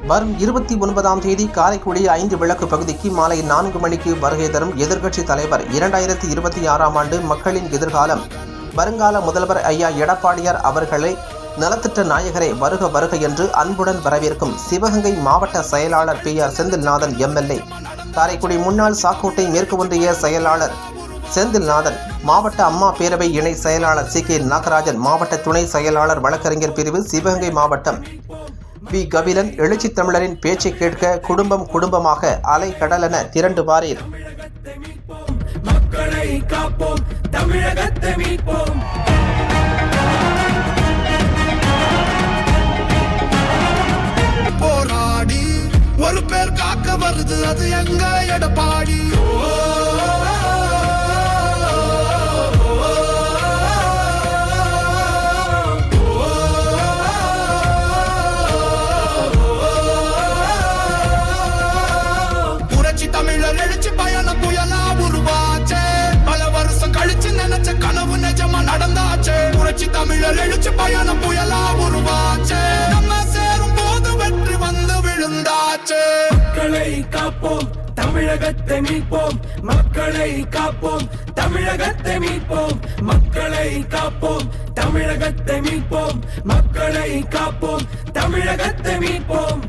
வரும் 29ஆம் தேதி காரைக்குடி 5 விளக்கு பகுதிக்கு மாலை 4 மணிக்கு வருகை தரும் எதிர்க்கட்சி தலைவர் 2026ஆம் ஆண்டு மக்களின் எதிர்காலம் வருங்கால முதல்வர் ஐயா எடப்பாடியார் அவர்களை நலத்திட்ட நாயகரை வருக வருக என்று அன்புடன் வரவேற்கும் சிவகங்கை மாவட்ட செயலாளர் PR செந்தில்நாதன் MLA, காரைக்குடி முன்னாள் சாக்கோட்டை மேற்கு ஒன்றிய செயலாளர் செந்தில்நாதன், மாவட்ட அம்மா பேரவை இணை செயலாளர் CK நாகராஜன், மாவட்ட துணை செயலாளர் வழக்கறிஞர் பிரிவு சிவகங்கை மாவட்டம் V கபிலன். எழுச்சி தமிழரின் பேச்சை கேட்க குடும்பம் குடும்பமாக அலை கடலென திரண்டு வாரீர். மக்களை காப்போம், தமிழகத்தை மீட்போம். போராடி ஒரு பேர் காக்க வருது, அது எங்க எடப்பாடி. தமிழர் எழுச்சி பயண புயலா உருவாச்சே, பல வருஷம் கழிச்சு நினைச்ச கனவு நிஜமா நடந்தாச்சே. புரட்சி தமிழர் எழுச்சி பயண புயலா உருவாச்சே, நம்ம சேரும் போது வெற்றி வந்து விழுந்தாச்சே. மக்களை காப்போம், தமிழகத்தை மீட்போம். மக்களை காப்போம், தமிழகத்தை மீட்போம். மக்களை காப்போம், தமிழகத்தை மீட்போம். மக்களை காப்போம், தமிழகத்தை மீட்போம்.